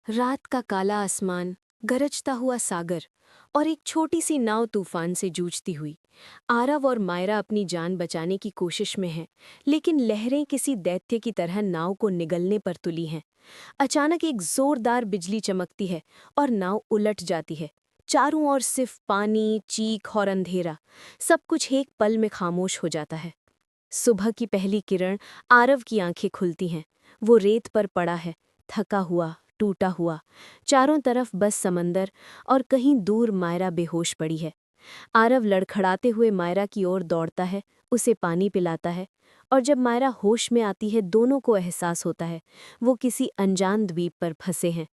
रात का काला आसमान, गरजता हुआ सागर और एक छोटी सी नाव तूफान से जूझती हुई। आरव और मायरा अपनी जान बचाने की कोशिश में हैं, लेकिन लहरें किसी दैत्य की तरह नाव को निगलने पर तुली हैं। अचानक एक जोरदार बिजली चमकती है और नाव उलट जाती है। चारों ओर सिर्फ पानी, चीख और अंधेरा। सब कुछ एक पल में खामोश हो जाता है। सुबह की पहली किरण, आरव की आंखें खुलती हैं। वो रेत पर पड़ा है, थका हुआ, टूटा हुआ। चारों तरफ बस समंदर और कहीं दूर मायरा बेहोश पड़ी है। आरव लड़खड़ाते हुए मायरा की ओर दौड़ता है, उसे पानी पिलाता है। और जब मायरा होश में आती है, दोनों को एहसास होता है वो किसी अनजान द्वीप पर फंसे हैं।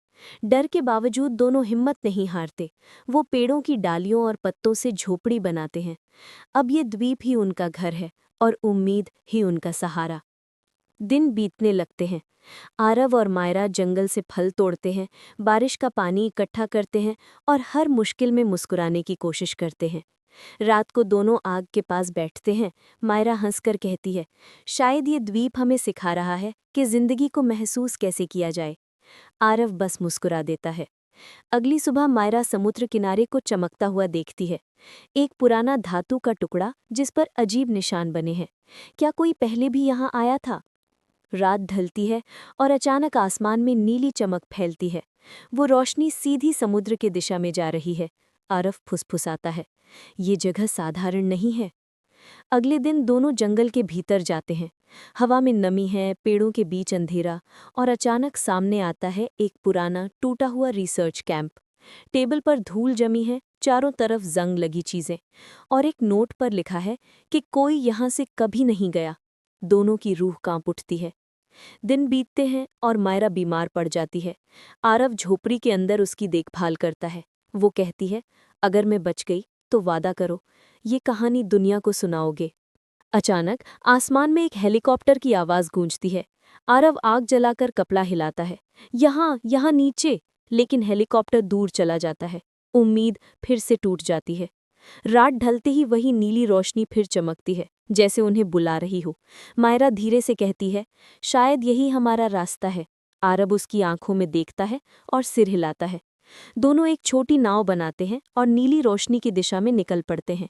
डर के बावजूद दोनों हिम्मत नहीं हारते। वो पेड़ों की डालियों और पत्तों से झोपड़ी बनाते हैं। अब ये द्वीप ही उनका घर है और उम्मीद ही उनका सहारा। दिन बीतने लगते हैं। आरव और मायरा जंगल से फल तोड़ते हैं, बारिश का पानी इकट्ठा करते हैं और हर मुश्किल में मुस्कुराने की कोशिश करते हैं। रात को दोनों आग के पास बैठते हैं। मायरा हंसकर कहती है, शायद ये द्वीप हमें सिखा रहा है कि जिंदगी को महसूस कैसे किया जाए। आरव बस मुस्कुरा देता है। अगली सुबह मायरा समुद्र किनारे को चमकता हुआ देखती है। एक पुराना धातु का टुकड़ा जिस पर अजीब निशान बने हैं। क्या कोई पहले भी यहाँ आया था? रात ढलती है और अचानक आसमान में नीली चमक फैलती है। वो रोशनी सीधी समुद्र की दिशा में जा रही है। आरव फुसफुसाता है, ये जगह साधारण नहीं है। अगले दिन दोनों जंगल के भीतर जाते हैं। हवा में नमी है, पेड़ों के बीच अंधेरा, और अचानक सामने आता है एक पुराना टूटा हुआ रिसर्च कैंप। टेबल पर धूल जमी है, चारों तरफ जंग लगी चीजें, और एक नोट पर लिखा है कि कोई यहाँ से कभी नहीं गया। दोनों की रूह कांप उठती है। दिन बीतते हैं और मायरा बीमार पड़ जाती है। आरव झोपड़ी के अंदर उसकी देखभाल करता है। वो कहती है, अगर मैं बच गई तो वादा करो, ये कहानी दुनिया को सुनाओगे। अचानक आसमान में एक हेलीकॉप्टर की आवाज गूंजती है। आरव आग जलाकर कपड़ा हिलाता है, यहाँ यहाँ नीचे। लेकिन हेलीकॉप्टर दूर चला जाता है। उम्मीद फिर से टूट जाती है। रात ढलते ही वही नीली रोशनी फिर चमकती है, जैसे उन्हें बुला रही हो। मायरा धीरे से कहती है, शायद यही हमारा रास्ता है। आरब उसकी आंखों में देखता है और सिर हिलाता है। दोनों एक छोटी नाव बनाते हैं और नीली रोशनी की दिशा में निकल पड़ते हैं।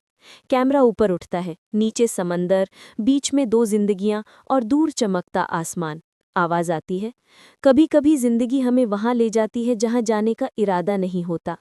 कैमरा ऊपर उठता है, नीचे समंदर, बीच में दो जिंदगियां और दूर चमकता आसमान। आवाज आती है, कभी कभी जिंदगी हमें वहां ले जाती है जहां जाने का इरादा नहीं होता।